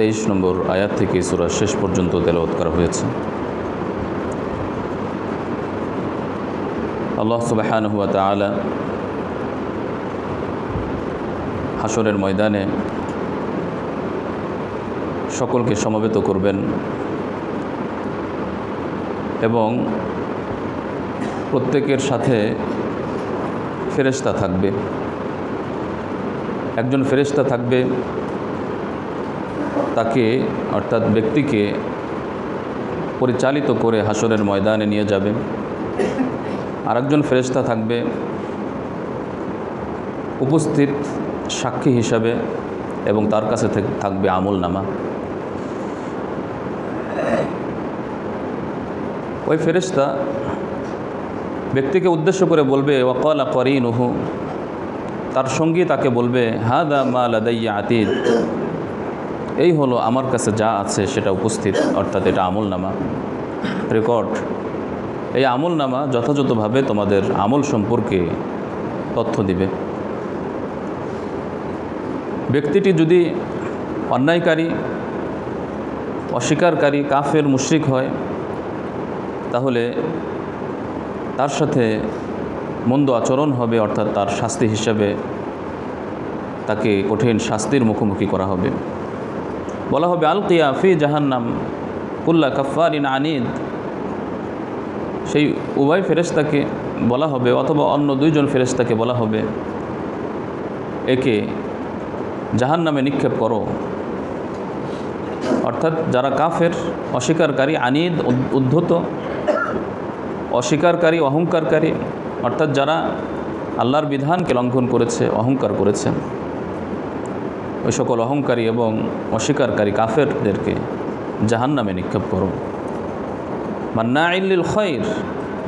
23 নম্বর আয়াত থেকে সূরা শেষ পর্যন্ত তেলাওয়াত করা হয়েছে। আল্লাহ সুবহানাহু ওয়া তাআলা হাশরের ময়দানে সকলকে সমবেত করবেন এবং প্রত্যেকের সাথে ফেরেশতা থাকবে। একজন ফেরেশতা থাকবে, তাকে অর্থাৎ ব্যক্তিকে পরিচালিত করে হাশরের ময়দানে নিয়ে যাবে। আরেকজন ফেরেশতা থাকবে উপস্থিত সাক্ষী হিসাবে এবং তার কাছে থাকবে আমলনামা। ওই ফেরেশতা ব্যক্তিকে উদ্দেশ্য করে বলবে ওয়াকালা করিনুহু, তার সঙ্গী তাকে বলবে হাদা মা লাদাইয়া আতীদ, এই হলো আমার কাছে যা আছে সেটা উপস্থিত, অর্থাৎ এটা আমলনামা রেকর্ড। এই আমলনামা যথাযথভাবে তোমাদের আমল সম্পর্কে তথ্য দিবে। ব্যক্তিটি যদি অন্যায়কারী, অস্বীকারী, কাফের, মুশরিক হয়, তাহলে তার সাথে মন্দ আচরণ হবে, অর্থাৎ তার শাস্তি হিসাবে তাকে কঠিন শাস্তির মুখোমুখি করা হবে। বলা হবে আলকিয়া ফি জাহান্নাম কুল্লা কাফারিন আনিদ। সেই উভয় ফেরেশতাকে বলা হবে, অথবা অন্য দুইজন ফেরেশতাকে বলা হবে, একে জাহান্নামে নিক্ষেপ করো। অর্থাৎ যারা কাফের, অস্বীকারী, আনিদ, উদ্ধত, অস্বীকারী, অহংকারী, অর্থাৎ যারা আল্লাহর বিধানকে লঙ্ঘন করেছে, অহংকার করেছে, ওই সকল অহংকারী এবং অস্বীকারী কাফেরদেরকে জাহান্নামে নিক্ষেপ করো। মান্নাইল লিল খায়র,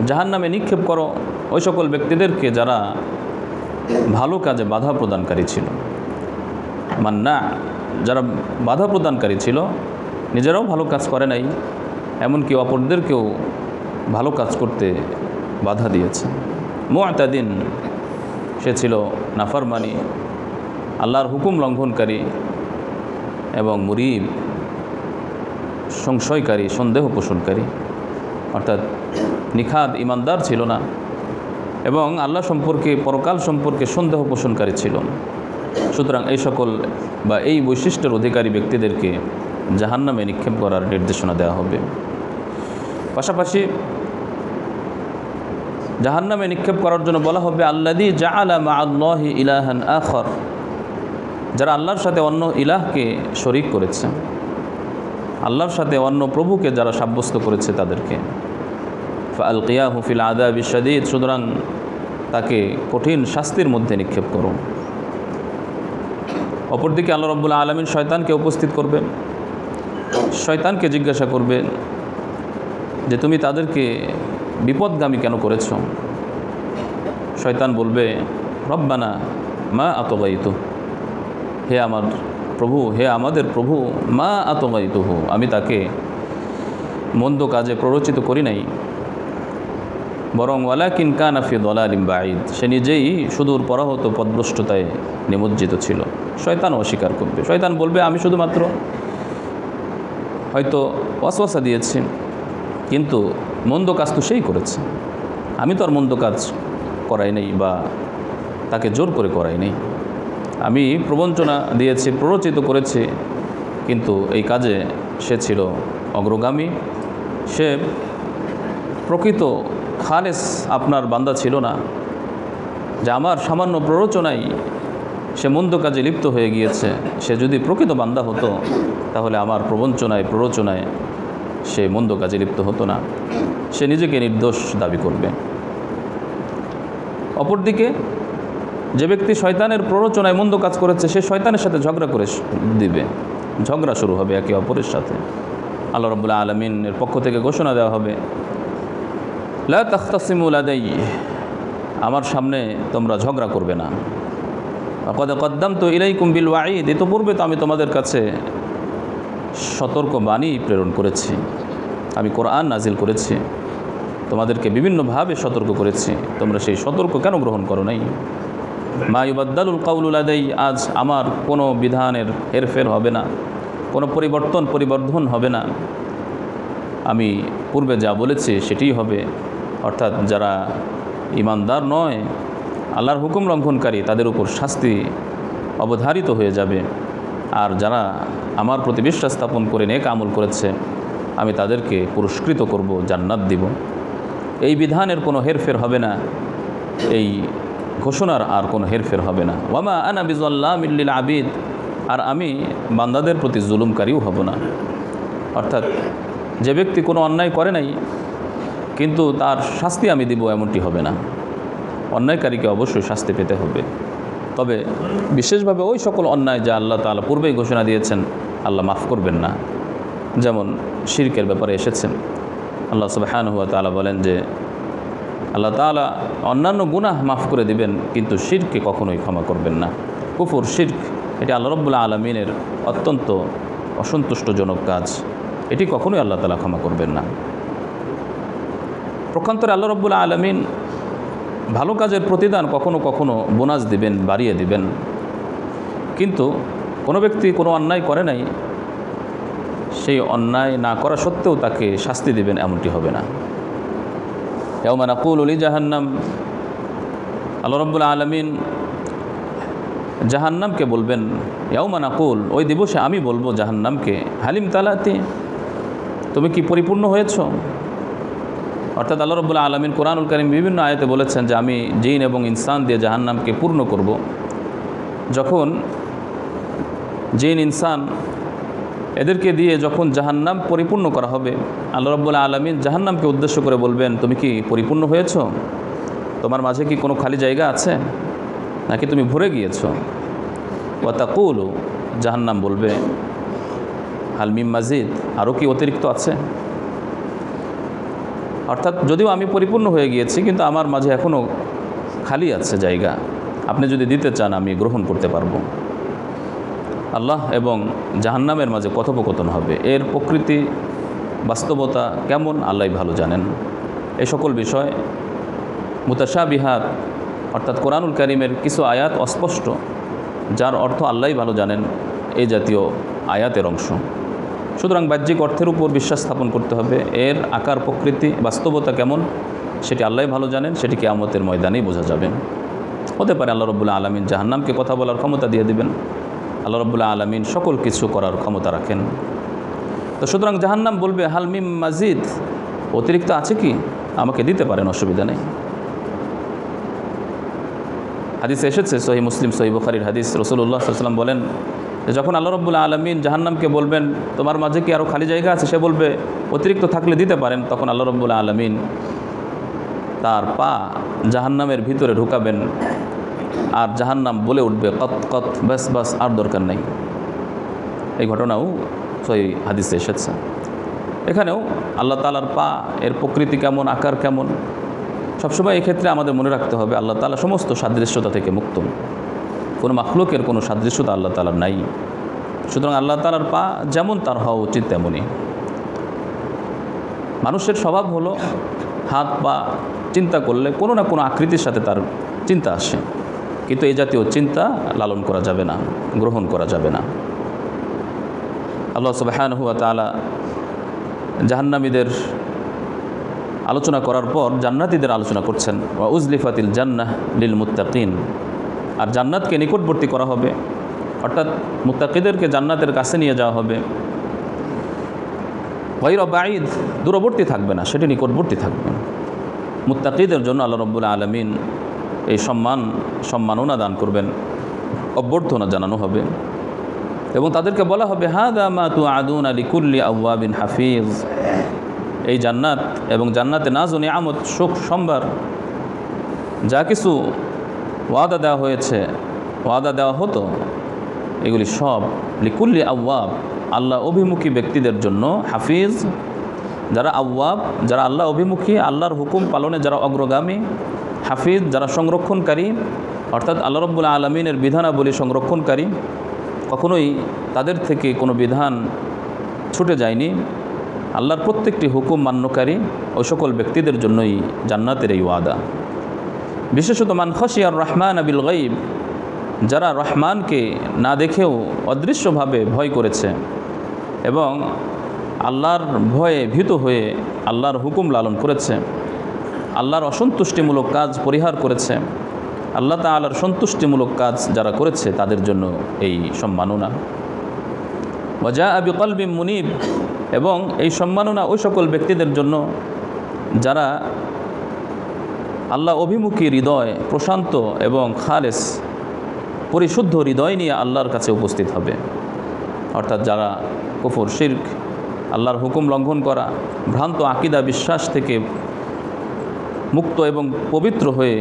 জাহান্নামে নিক্ষেপ করো ওই সকল ব্যক্তিদেরকে যারা ভালো কাজে বাধা প্রদানকারী ছিল। মান্না, যারা বাধা প্রদানকারী ছিল, নিজেরাও ভালো কাজ করে নাই, এমনকি অপরদেরকেও ভালো কাজ করতে বাধা দিয়েছে। মুআতাদিন, সে ছিল নাফরমানি, আল্লাহর হুকুম লঙ্ঘনকারী এবং মুরিব, সংশয়কারী, সন্দেহ পোষণকারী, অর্থাৎ নিখাদ ইমানদার ছিল না এবং আল্লাহ সম্পর্কে, পরকাল সম্পর্কে সন্দেহ পোষণকারী ছিল। সুতরাং এই সকল বা এই বৈশিষ্ট্যের অধিকারী ব্যক্তিদেরকে জাহান্নামে নিক্ষেপ করার নির্দেশনা দেওয়া হবে। পাশাপাশি জাহান্নামে নিক্ষেপ করার জন্য বলা হবে আল্লাযী জাআলা মা'আল্লাহি ইলাহান আখর, যারা আল্লাহর সাথে অন্য ইলাহকে শরীক করেছে, আল্লাহর সাথে অন্য প্রভুকে যারা সাব্যস্ত করেছে তাদেরকে। ফাআলকিয়াহু ফিল আযাবিশ শাদীদ, সুতরাং তাকে কঠিন শাস্তির মধ্যে নিক্ষেপ করো। অপরদিকে আল্লাহ রাব্বুল আলামিন শয়তানকে উপস্থিত করবেন, শয়তানকে জিজ্ঞাসা করবেন যে তুমি তাদেরকে বিপদগামী কেন করেছ। শয়তান বলবে রব্বানা মা আতগাইতু, হে আমার প্রভু, হে আমাদের প্রভু, মা আতগাইতুহু, আমি তাকে মন্দ কাজে প্ররোচিত করি নাই, বরং ওয়ালাকিন কানা ফি দালালিম বাঈদ, সে নিজেই সুদূর পরাহত পথভ্রষ্টতায় নিমজ্জিত ছিল। শয়তান অস্বীকার করবে, শয়তান বলবে আমি শুধুমাত্র হয়তো ওয়াসওয়াসা দিয়েছি, কিন্তু মন্দ কাজ তো সেই করেছে, আমি তো আর মন্দ কাজ করাই নাই বা তাকে জোর করে করাই নাই, আমি প্রবঞ্চনা দিয়েছি, প্ররোচিত করেছি, কিন্তু এই কাজে সে ছিল অগ্রগামী, সে প্রকৃত খালেস আপনার বান্দা ছিল না, যে আমার সামান্য প্ররোচনায় সে মন্দ কাজে লিপ্ত হয়ে গিয়েছে। সে যদি প্রকৃত বান্দা হতো তাহলে আমার প্ররোচনায় সে মন্দ কাজে লিপ্ত হতো না, সে নিজেকে নির্দোষ দাবি করবে। অপরদিকে যে ব্যক্তি শয়তানের প্ররোচনায় মন্দ কাজ করেছে, সে শয়তানের সাথে ঝগড়া করে দিবে, ঝগড়া শুরু হবে একে অপরের সাথে। আল্লাহ রাব্বুল আলামিনের পক্ষ থেকে ঘোষণা দেওয়া হবে লা তাখতাসিমু লাদাই, আমার সামনে তোমরা ঝগড়া করবে না। ক্বাদ কদ্দামতু ইলাইকুম বিল ওয়াঈদ, ইতিপূর্বে তো আমি তোমাদের কাছে সতর্ক বাণী প্রেরণ করেছি, আমি কোরআন নাজিল করেছি, তোমাদেরকে বিভিন্নভাবে সতর্ক করেছি, তোমরা সেই সতর্ক কেন গ্রহণ করো নাই। মা ইউবাদ্দালুল কাউলু লাদাই, আজ আমার কোনো বিধানের হেরফের হবে না, কোনো পরিবর্ধন হবে না, আমি পূর্বে যা বলেছি সেটিই হবে। অর্থাৎ যারা ঈমানদার নয়, আল্লাহর হুকুম লঙ্ঘনকারী, তাদের উপর শাস্তি অবধারিত হয়ে যাবে। আর যারা আমার প্রতি বিশ্বাস স্থাপন করে নেক আমল করেছে, আমি তাদেরকে পুরস্কৃত করব, জান্নাত দিব। এই বিধানের কোনো হেরফের হবে না, এই ঘোষণার আর কোনো হেরফের হবে না। ওয়ামা আনা বিযাল্লামিল লিল আবিদ, আর আমি বান্দাদের প্রতি জুলুমকারীও হব না। অর্থাৎ যে ব্যক্তি কোনো অন্যায় করে নাই কিন্তু তার শাস্তি আমি দিব, এমনটি হবে না। অন্যায়কারীকে অবশ্যই শাস্তি পেতে হবে, তবে বিশেষভাবে ওই সকল অন্যায় যা আল্লাহ তাআলা পূর্বেই ঘোষণা দিয়েছেন আল্লাহ মাফ করবেন না। যেমন শিরকের ব্যাপারে এসেছেন, আল্লাহ সুবহানাহু ওয়া তাআলা বলেন যে আল্লাহ তাআলা অন্যান্য গুনাহ মাফ করে দিবেন, কিন্তু শিরকে কখনোই ক্ষমা করবেন না। কুফর, শিরক, এটি আল্লাহ রাব্বুল আলামিনের অত্যন্ত অসন্তুষ্টজনক কাজ, এটি কখনোই আল্লাহ তাআলা ক্ষমা করবেন না। প্রকান্তরে আল্লাহ রাব্বুল আলামিন ভালো কাজের প্রতিদান কখনো কখনো বোনাস দিবেন, বাড়িয়ে দিবেন। কিন্তু কোনো ব্যক্তি কোনো অন্যায় করে নাই, সেই অন্যায় না করা সত্ত্বেও তাকে শাস্তি দিবেন, এমনটি হবে না। ইয়াউমা নাকুলু লিজাহান্নাম, আল্লাহ রাব্বুল আলামিন জাহান্নামকে বলবেন, ইয়াউমা নাকুল, ওই দিবসে আমি বলবো জাহান্নামকে, হালিম তালাতি, তুমি কি পরিপূর্ণ হয়েছ? অর্থাৎ আল্লাহ রাব্বুল আলামিন কোরআনুল কারীম বিভিন্ন আয়াতে বলেছেন যে আমি জিন এবং ইনসান দিয়ে জাহান্নামকে পূর্ণ করব। যখন জিন ইনসান এদেরকে দিয়ে যখন জাহান্নাম পরিপূর্ণ করা হবে, আল্লাহ রাব্বুল আলামিন জাহান্নামকে উদ্দেশ্য করে বলবেন, তুমি কি পরিপূর্ণ হয়েছ? তোমার মাঝে কি কোনো খালি জায়গা আছে, নাকি তুমি ভরে গিয়েছো? ওয়া তাকুলু, জাহান্নাম বলবে, হাল মিম মাজিদ, আরও কি অতিরিক্ত আছে? অর্থাৎ যদিও আমি পরিপূর্ণ হয়ে গিয়েছি, কিন্তু আমার মাঝে এখনও খালি আছে জায়গা, আপনি যদি দিতে চান আমি গ্রহণ করতে পারবো। আল্লাহ এবং জাহান্নামের মাঝে কথোপকথন হবে, এর প্রকৃতি বাস্তবতা কেমন আল্লাহই ভালো জানেন। এই সকল বিষয় মুতাশাবিহাত, অর্থাৎ কোরআনুল কারীমের কিছু আয়াত অস্পষ্ট, যার অর্থ আল্লাহই ভালো জানেন, এই জাতীয় আয়াতের অংশ। সুতরাং বাহ্যিক অর্থের উপর বিশ্বাস স্থাপন করতে হবে, এর আকার প্রকৃতি বাস্তবতা কেমন সেটি আল্লাহই ভালো জানেন, সেটি কিয়ামতের ময়দানেই বোঝা যাবে। হতে পারে আল্লাহ রাব্বুল আলামিন জাহান্নামকে কথা বলার ক্ষমতা দিয়ে দিবেন, আল্লাহ রাব্বুল আলামিন সকল কিছু করার ক্ষমতা রাখেন। তো সুতরাং জাহান্নাম বলবে, হাল মিম মাজিদ, অতিরিক্ত আছে কি, আমাকে দিতে পারেন, অসুবিধা নেই। হাদিসে এসেছে, সহিহ মুসলিম, সহিহ বুখারীর হাদিস, রাসূলুল্লাহ সাল্লাল্লাহু আলাইহি ওয়াসাল্লাম বলেন যে যখন আল্লাহ রাব্বুল আলামিন জাহান্নামকে বলবেন তোমার মাঝে কি আরও খালি জায়গা আছে, সে বলবে অতিরিক্ত থাকলে দিতে পারেন, তখন আল্লাহ রাব্বুল আলামিন তার পা জাহান্নামের ভিতরে ঢুকাবেন, আর জাহান্নাম বলে উঠবে, কত কত, বাস বাস, আর দরকার নেই। এই ঘটনাও সহিহ হাদিসে এসেছে। এখানেও আল্লাহ তাআলার পা, এর প্রকৃতি কেমন, আকার কেমন, সবসময় এক্ষেত্রে আমাদের মনে রাখতে হবে আল্লাহ তাআলা সমস্ত সাদৃশ্যতা থেকে মুক্ত, কোনো মাখলুকের কোনো সাদৃশ্যতা আল্লাহ তাআলার নাই। সুতরাং আল্লাহ তাআলার পা যেমন তার হওয়া উচিত তেমনই। মানুষের স্বভাব হলো হাত পা চিন্তা করলে কোনো না কোনো আকৃতির সাথে তার চিন্তা আসে, কিন্তু এই জাতীয় চিন্তা লালন করা যাবে না, গ্রহণ করা যাবে না। আল্লাহ সুবহানাহু ওয়া তাআলা জাহান্নামীদের আলোচনা করার পর জান্নাতীদের আলোচনা করছেন, ওয়া উজলিফাতিল জান্নাহ লিল মুত্তাকিন, আর জান্নাতকে নিকটবর্তী করা হবে, অর্থাৎ মুত্তাকিদেরকে জান্নাতের কাছে নিয়ে যাওয়া হবে। গায়রা বাঈদ, দূরবর্তী থাকবে না, সেটি নিকটবর্তী থাকবে। মুত্তাকিদের জন্য আল্লাহ রাব্বুল আলামিন এই সম্মাননা দান করবেন, অভ্যর্থনা জানানো হবে, এবং তাদেরকে বলা হবে, হাযা মা তুআদুনা লিকুল্লি আওয়াবিন হাফিজ, এই জান্নাত এবং জান্নাতে নাজ ও নিয়ামত, সুখ সম্ভার, যা কিছু ওয়াদা দেওয়া হয়েছে, ওয়াদা দেওয়া হতো, এগুলি সব লিকুল্লি আওয়াব, আল্লাহ অভিমুখী ব্যক্তিদের জন্য, হাফিজ, যারা আওয়াব, যারা আল্লাহ অভিমুখী, আল্লাহর হুকুম পালনে যারা অগ্রগামী, হাফিজ, যারা সংরক্ষণকারী, অর্থাৎ আল্লাহ রাব্বুল আলামিনের বিধানাবলী সংরক্ষণকারী, কখনোই তাদের থেকে কোনো বিধান ছুটে যায়নি, আল্লাহর প্রত্যেকটি হুকুম মান্যকারী, ওই সকল ব্যক্তিদের জন্যই জান্নাতের এই ওয়াদা। বিশেষত মান খাশিয়ার রহমান বিল গায়ব, যারা রহমানকে না দেখেও অদৃশ্যভাবে ভয় করেছে, এবং আল্লাহর ভয়ে ভীত হয়ে আল্লাহর হুকুম লালন করেছে, আল্লাহর অসন্তুষ্টিমূলক কাজ পরিহার করেছে, আল্লাহ তাআলার সন্তুষ্টিমূলক কাজ যারা করেছে তাদের জন্য এই সম্মাননা। ওয়াজাআ বিকলবিন মুনিব, এবং এই সম্মাননা ওই সকল ব্যক্তিদের জন্য যারা আল্লাহ অভিমুখী হৃদয়, প্রশান্ত এবং খালেস পরিশুদ্ধ হৃদয় নিয়ে আল্লাহর কাছে উপস্থিত হবে। অর্থাৎ যারা কুফর, শিরক, আল্লাহর হুকুম লঙ্ঘন করা, ভ্রান্ত আকীদা বিশ্বাস থেকে মুক্ত এবং পবিত্র হয়ে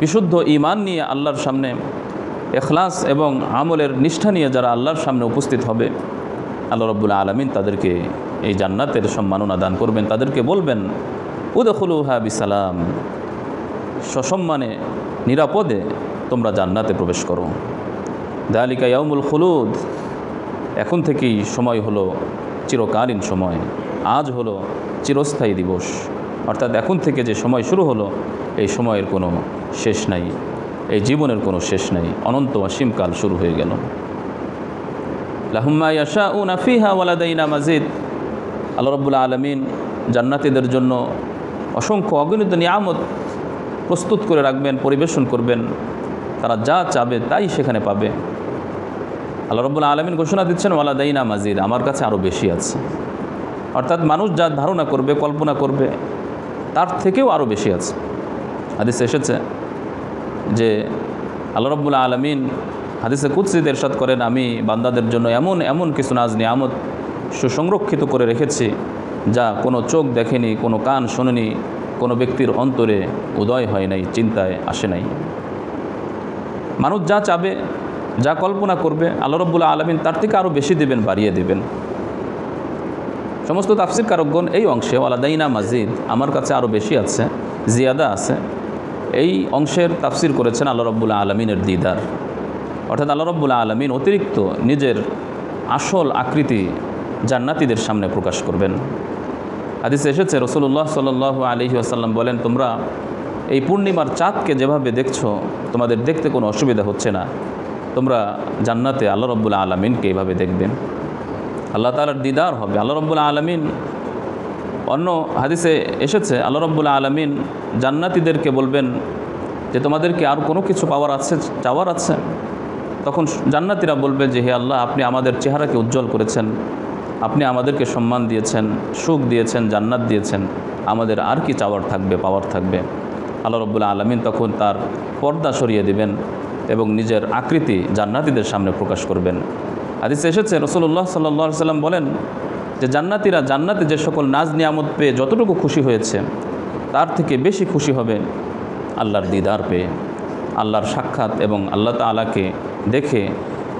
বিশুদ্ধ ঈমান নিয়ে আল্লাহর সামনে ইখলাস এবং আমলের নিষ্ঠা নিয়ে যারা আল্লাহর সামনে উপস্থিত হবে, আল্লাহ রাব্বুল আলামিন তাদেরকে এই জান্নাতের সম্মাননা দান করবেন। তাদেরকে বলবেন, উদখুলুহা বিসালাম, সসম্মানে নিরাপদে তোমরা জান্নাতে প্রবেশ করো। যালিকা ইয়াউমুল খুলুদ, এখন থেকেই সময় হলো চিরকালীন সময়, আজ হলো চিরস্থায়ী দিবস। অর্থাৎ এখন থেকে যে সময় শুরু হলো, এই সময়ের কোনো শেষ নাই, এই জীবনের কোনো শেষ নাই, অনন্ত অসীমকাল শুরু হয়ে গেল। লাহুম মা ইয়াশাউনা ফিহা ওয়া লাদাইনা মাজিদ, আল্লাহ রাব্বুল আলামিন জান্নাতীদের জন্য অসংখ্য অগণিত নিয়ামত প্রস্তুত করে রাখবেন, পরিবেশন করবেন। তারা যা চাবে তাই সেখানে পাবে। আল্লাহ রাব্বুল আলামিন ঘোষণা দিচ্ছেন, ওয়া লাদাইনা মাজিদ, আমার কাছে আরও বেশি আছে। অর্থাৎ মানুষ যা ধারণা করবে, কল্পনা করবে, তার থেকেও আরও বেশি আছে। হাদিসে এসেছে যে আল্লাহ রাব্বুল আলামিন হাদিসে কুদসিতে ইরশাদ করেন, আমি বান্দাদের জন্য এমন এমন কিছু নাজ নিয়ামত সুসংরক্ষিত করে রেখেছি যা কোনো চোখ দেখেনি, কোনো কান শোনেনি, কোনো ব্যক্তির অন্তরে উদয় হয় নাই, চিন্তায় আসে নাই। মানুষ যা চাবে, যা কল্পনা করবে, আল্লাহ রাব্বুল আলামিন তার থেকে আরও বেশি দেবেন, বাড়িয়ে দেবেন। সমস্ত তাফসীর কারকগণ এই অংশে ওয়ালাদাইনা মাজিদ, আমার কাছে আরও বেশি আছে, জিয়াদা আছে, এই অংশের তাফসীর করেছেন আল্লাহ রাব্বুল আলামিনের দিদার। অর্থাৎ আল্লাহ রাব্বুল আলামিন অতিরিক্ত নিজের আসল আকৃতি জান্নাতীদের সামনে প্রকাশ করবেন। হাদিসে এসেছে, রাসূলুল্লাহ সাল্লাল্লাহু আলাইহি ওয়াসাল্লাম বলেন, তোমরা এই পূর্ণিমার চাঁদকে যেভাবে দেখছো, তোমাদের দেখতে কোনো অসুবিধা হচ্ছে না, তোমরা জান্নাতে আল্লাহ রাব্বুল আলামিনকে এইভাবে দেখবেন। আল্লাহ তাআলার দিদার হবে। আল্লাহ রাব্বুল আলামিন, অন্য হাদিসে এসেছে, আল্লাহ রাব্বুল আলামিন জান্নাতীদেরকে বলবেন যে তোমাদেরকে আর কোনো কিছু পাওয়ার আছে, চাওয়ার আছে? তখন জান্নাতীরা বলবে যে, হে আল্লাহ, আপনি আমাদের চেহারাকে উজ্জ্বল করেছেন, আপনি আমাদেরকে সম্মান দিয়েছেন, সুখ দিয়েছেন, জান্নাত দিয়েছেন, আমাদের আর কি চাওয়ার থাকবে, পাওয়ার থাকবে? আল্লাহ রাব্বুল আলামিন তখন তার পর্দা সরিয়ে দিবেন এবং নিজের আকৃতি জান্নাতীদের সামনে প্রকাশ করবেন। হাদিসে এসেছে, রাসূলুল্লাহ সাল্লাল্লাহু আলাইহি ওয়াসাল্লাম বলেন যে জান্নাতীরা জান্নাতে যে সকল নাজ নিয়ামত পেয়ে যতটুকু খুশি হয়েছে, তার থেকে বেশি খুশি হবে আল্লাহর দিদার পেয়ে, আল্লাহর সাক্ষাৎ এবং আল্লাহ তাআলাকে দেখে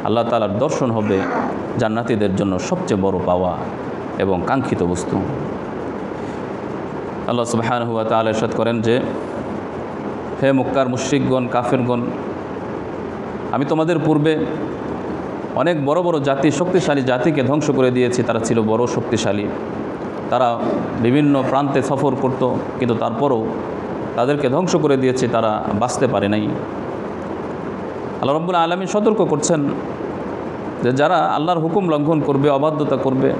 আল্লাহ তাআলার দর্শন হবে জান্নাতীদের জন্য সবচেয়ে বড় পাওয়া এবং কাঙ্ক্ষিত বস্তু। আল্লাহ সুবহানাহু ওয়া তাআলা ইরশাদ করেন যে, হে মক্কার মুশরিকগণ, কাফেরগণ, আমি তোমাদের পূর্বে অনেক বড় বড় জাতি, শক্তিশালী জাতিকে ধ্বংস করে দিয়েছি। তারা ছিল বড় শক্তিশালী, তারা বিভিন্ন প্রান্তে সফর করত, কিন্তু তারপরও তাদেরকে ধ্বংস করে দিয়েছি, তারা বাঁচতে পারে নাই। আল্লাহ রাব্বুল আলামিন সতর্ক করছেন যে যারা আল্লাহর হুকুম লঙ্ঘন করবে, অবাধ্যতা করবে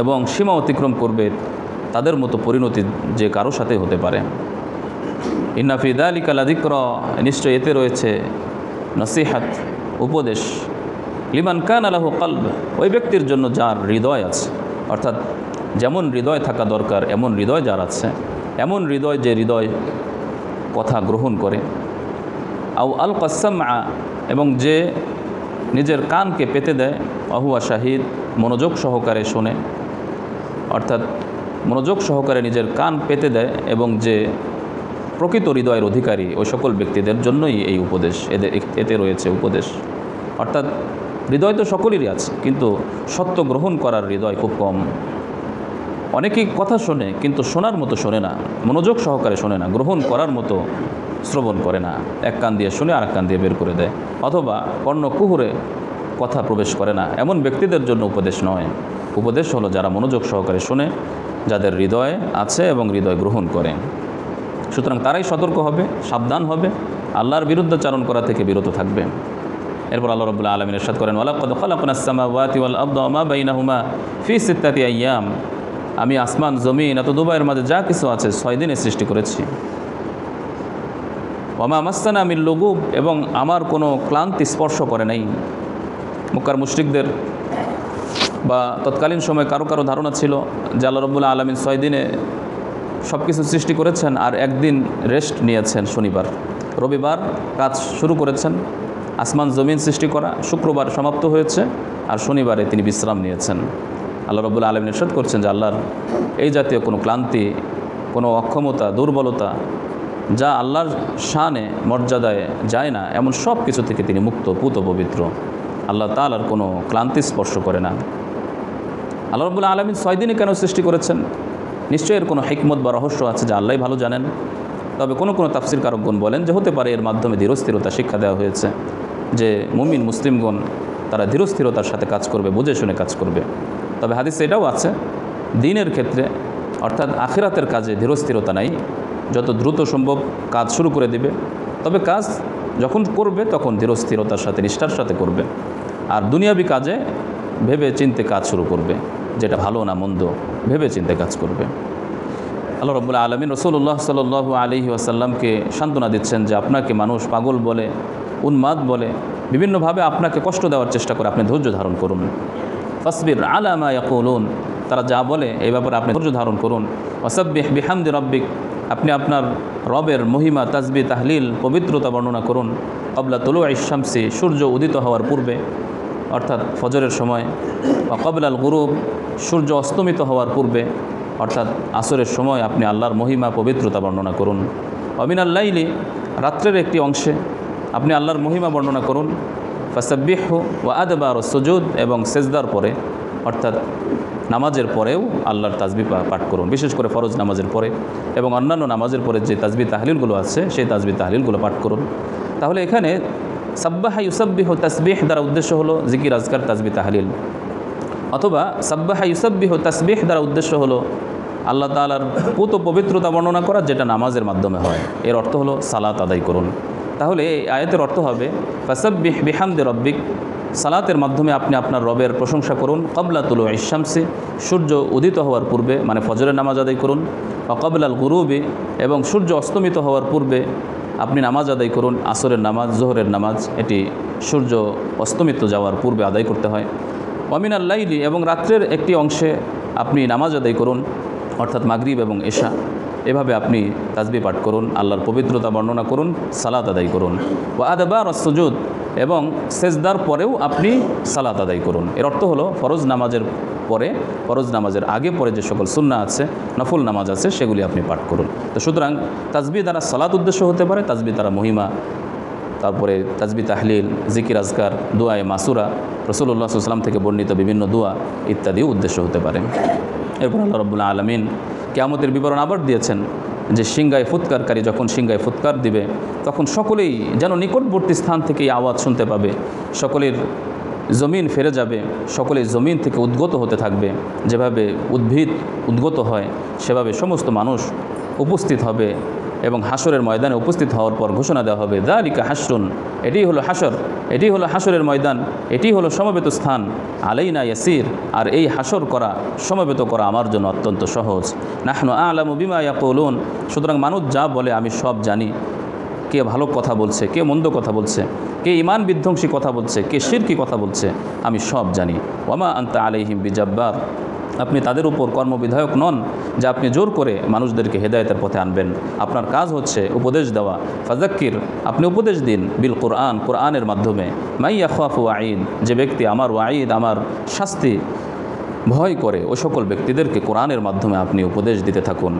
এবং সীমা অতিক্রম করবে, তাদের মতো পরিণতি যে কারো সাথে হতে পারে। ইন্না ফি যালিকা লাযিকরা, নিশ্চয় এতে রয়েছে নসিহাত, উপদেশ, লিমান কানা লাহু কলব, ওই ব্যক্তির জন্য যার হৃদয় আছে। অর্থাৎ যেমন হৃদয় থাকা দরকার এমন হৃদয় যার আছে, এমন হৃদয় যে হৃদয় কথা গ্রহণ করে। আও আলকা সামআ, এবং যে নিজের কানকে পেতে দেয়, ওয়াহুয়া শাহিদ, মনোযোগ সহকারে শোনে। অর্থাৎ মনোযোগ সহকারে নিজের কান পেতে দেয় এবং যে প্রকৃত হৃদয়ের অধিকারী, ওই সকল ব্যক্তিদের জন্যই এই উপদেশ, এতে রয়েছে উপদেশ। অর্থাৎ হৃদয় তো সকলেরই আছে, কিন্তু সত্য গ্রহণ করার হৃদয় খুব কম। অনেকেই কথা শোনে কিন্তু শোনার মতো শোনে না, মনোযোগ সহকারে শোনে না, গ্রহণ করার মতো শ্রবণ করে না। এক কান দিয়ে শুনে আর এক কান দিয়ে বের করে দেয়, অথবা কর্ণকুহুরে কথা প্রবেশ করে না। এমন ব্যক্তিদের জন্য উপদেশ নয়। উপদেশ হলো যারা মনোযোগ সহকারে শোনে, যাদের হৃদয় আছে এবং হৃদয় গ্রহণ করে। সুতরাং তারাই সতর্ক হবে, সাবধান হবে, আল্লাহর বিরুদ্ধাচারণ করা থেকে বিরত থাকবে। এরপর আল্লাহ রাব্বুল আলামিন ইরশাদ করেন, ওয়ালাকাদ খালাকনাস সামাওয়াতি ওয়াল আরদা ওয়া মা বাইনাহুমা ফি সিত্তাতি আইয়াম, আমি আসমান জমিন এত দুবাইয়ের মাঝে যা কিছু আছে 6 দিনে সৃষ্টি করেছি। ওয়া মা মাসসানা মিন লুগুব, এবং আমার কোনো ক্লান্তি স্পর্শ করে নাই। মক্কার মুশরিকদের বা তৎকালীন সময় কারো কারো ধারণা ছিল যে আল্লাহ রাব্বুল আলামিন 6 দিনে সব কিছু সৃষ্টি করেছেন আর একদিন রেস্ট নিয়েছেন, শনিবার। রবিবার কাজ শুরু করেছেন, আসমান জমিন সৃষ্টি করা, শুক্রবার সমাপ্ত হয়েছে, আর শনিবারে তিনি বিশ্রাম নিয়েছেন। আল্লাহ রাব্বুল আলামিন ইরশাদ করছেন যে আল্লাহর এই জাতীয় কোনো ক্লান্তি, কোনো অক্ষমতা, দুর্বলতা যা আল্লাহর শানে মর্যাদায় যায় না, এমন সব কিছু থেকে তিনি মুক্ত, পূত, পবিত্র। আল্লাহ তাআলার কোনো ক্লান্তি স্পর্শ করে না। আল্লাহ রাব্বুল আলামিন 6 দিনে কেন সৃষ্টি করেছেন? নিশ্চয়ই এর কোনো হিকমত বা রহস্য আছে যা আল্লাহই ভালো জানেন। তবে কোনো তাফসীর কারকগণ বলেন যে হতে পারে এর মাধ্যমে ধীরস্থিরতা শিক্ষা দেওয়া হয়েছে, যে মুমিন মুসলিমগণ তারা ধীরস্থিরতার সাথে কাজ করবে, বুঝে শুনে কাজ করবে। তবে হাদিসে এটাও আছে, দিনের ক্ষেত্রে অর্থাৎ আখিরাতের কাজে ধীরস্থিরতা নাই, যত দ্রুত সম্ভব কাজ শুরু করে দিবে। তবে কাজ যখন করবে তখন ধীরস্থিরতার সাথে, নিষ্ঠার সাথে করবে। আর দুনিয়াবি কাজে ভেবে চিন্তে কাজ শুরু করবে, যেটা ভালো না মন্দ ভেবে চিন্তে কাজ করবে। আল্লাহ রাব্বুল আলামিন রাসূলুল্লাহ সাল্লাল্লাহু আলাইহি ওয়াসাল্লামকে সান্ত্বনা দিচ্ছেন যে আপনাকে মানুষ পাগল বলে, উন্মাদ বলে, বিভিন্নভাবে আপনাকে কষ্ট দেওয়ার চেষ্টা করে, আপনি ধৈর্য ধারণ করুন। ফাসবির আলা মা ইয়াকুলুন, তারা যা বলে এই ব্যাপারে আপনি ধৈর্য ধারণ করুন। ওয়াসাব্বিহ বিহামদি রাব্বিক, আপনি আপনার রবের মহিমা, তাসবিহ, তাহলিল, পবিত্রতা বর্ণনা করুন। ক্বাবলা তুলুইশ শামসি, সূর্য উদিত হওয়ার পূর্বে অর্থাৎ ফজরের সময়। ওয়া ক্বাবলাল গুরুব, সূর্য অস্তমিত হওয়ার পূর্বে অর্থাৎ আসরের সময় আপনি আল্লাহর মহিমা, পবিত্রতা বর্ণনা করুন। ওয়া মিনাল লাইলি, রাত্রের একটি অংশে আপনি আল্লাহর মহিমা বর্ণনা করুন। ফাসাব্বিহু ওয়া আদবারুস সুজুদ, এবং সেজদার পরে অর্থাৎ নামাজের পরেও আল্লাহর তাসবিহ পাঠ করুন, বিশেষ করে ফরজ নামাজের পরে এবং অন্যান্য নামাজের পরে যে তাসবিহ তাহলিলগুলো আছে সেই তাসবিহ তাহলিলগুলো পাঠ করুন। তাহলে এখানে সাব্বাহা ইউসাব্বিহু তাসবিহ দ্বারা উদ্দেশ্য হলো জিকির, আজকার, তাসবিহ তাহলিল, অথবা সাব্বাহা ইউসাব্বিহু তাসবিহ দ্বারা উদ্দেশ্য হলো আল্লাহ তাআলার পূত পবিত্রতা বর্ণনা করা, যেটা নামাজের মাধ্যমে হয়। এর অর্থ হলো সালাত আদায় করুন। তাহলে এই আয়াতের অর্থ হবে ফাসাব্বিহ বিহামদি রাব্বিক, সালাতের মাধ্যমে আপনি আপনার রবের প্রশংসা করুন। ক্বাবলা তুলুইশ শামসি, সূর্য উদিত হওয়ার পূর্বে মানে ফজরের নামাজ আদায় করুন। ওয়া ক্বাবলাল গুরুবি, এবং সূর্য অস্তমিত হওয়ার পূর্বে আপনি নামাজ আদায় করুন। আসরের নামাজ, জোহরের নামাজ এটি সূর্য অস্তমিত যাওয়ার পূর্বে আদায় করতে হয়। ওয়া মিনাল লাইলি, এবং রাত্রের একটি অংশে আপনি নামাজ আদায় করুন অর্থাৎ মাগরিব এবং এশা। এভাবে আপনি তাসবিহ পাঠ করুন, আল্লাহর পবিত্রতা বর্ণনা করুন, সালাত আদায় করুন। ওয়া আদবারুস সুজুদ, এবং সেজদার পরেও আপনি সালাত আদায় করুন। এর অর্থ হলো ফরজ নামাজের পরে, ফরজ নামাজের আগে পরে যে সকল সুন্নাহ আছে, নফল নামাজ আছে, সেগুলি আপনি পাঠ করুন। তো সুতরাং তাসবিহ দ্বারা সালাত উদ্দেশ্য হতে পারে, তাসবিহ দ্বারা মহিমা, তারপরে তাসবিহ তাহলিল, জিকির, আজকার, দুআয়ে মাসুরা, রাসূলুল্লাহ সাল্লাল্লাহু আলাইহি ওয়াসাল্লাম থেকে বর্ণিত বিভিন্ন দোয়া ইত্যাদিও উদ্দেশ্য হতে পারে। এরপর আল্লাহ রাব্বুল আলামিন কিয়ামতের বিবরণ আবার দিয়েছেন যে সিংগায় ফুৎকারকারী যখন সিংগায় ফুৎকার দিবে তখন সকলেই যেন নিকটবর্তী স্থান থেকে এই আওয়াজ শুনতে পাবে, সকলের জমিন ফেরে যাবে, সকলেই জমিন থেকে উদ্গত হতে থাকবে। যেভাবে উদ্ভিদ উদ্গত হয় সেভাবে সমস্ত মানুষ উপস্থিত হবে এবং হাসরের ময়দানে উপস্থিত হওয়ার পর ঘোষণা দেওয়া হবে যালিকা হাসরুন, এটি হলো হাসর, এটি হলো হাসরের ময়দান, এটি হলো সমবেত স্থান, আলাইনা ইয়াসির, আর এই হাসর করা, সমবেত করা আমার জন্য অত্যন্ত সহজ। নাহনু আ'লামু বিমা ইয়াকুলুন, সুতরাং মানুষ যা বলে আমি সব জানি। কে ভালো কথা বলছে, কে মন্দ কথা বলছে, কে ঈমান বিধ্বংসী কথা বলছে, কে শিরকি কথা বলছে, আমি সব জানি। ওয়ামা আনতা আলাইহিম বিজাব্বার, আপনি তাদের উপর কর্মবিধায়ক নন যে আপনি জোর করে মানুষদেরকে হেদায়েতের পথে আনবেন। আপনার কাজ হচ্ছে উপদেশ দেওয়া। ফাযাক্কির, আপনি উপদেশ দিন, বিল কোরআন, কোরআনের মাধ্যমে। মাই ইয়াখাফু ওয়াঈদ, যে ব্যক্তি আমার ওয়াঈদ, আমার শাস্তি ভয় করে, ওই সকল ব্যক্তিদেরকে কোরআনের মাধ্যমে আপনি উপদেশ দিতে থাকুন।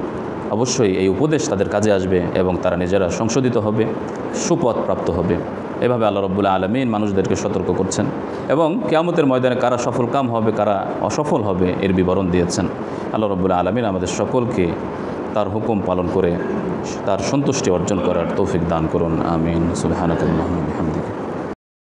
অবশ্যই এই উপদেশ তাদের কাজে আসবে এবং তারা নিজেরা সংশোধিত হবে, সুপথ প্রাপ্ত হবে। এভাবে আল্লাহ রাব্বুল আলামিন মানুষদেরকে সতর্ক করছেন এবং কিয়ামতের ময়দানে কারা সফল কাম হবে, কারা অসফল হবে এর বিবরণ দিয়েছেন। আল্লাহ রাব্বুল আলামিন আমাদের সকলকে তার হুকুম পালন করে তার সন্তুষ্টি অর্জন করার তৌফিক দান করুন। আমিন। সুবহানাকাল্লাহুম্মা ওয়া বিহামদিক।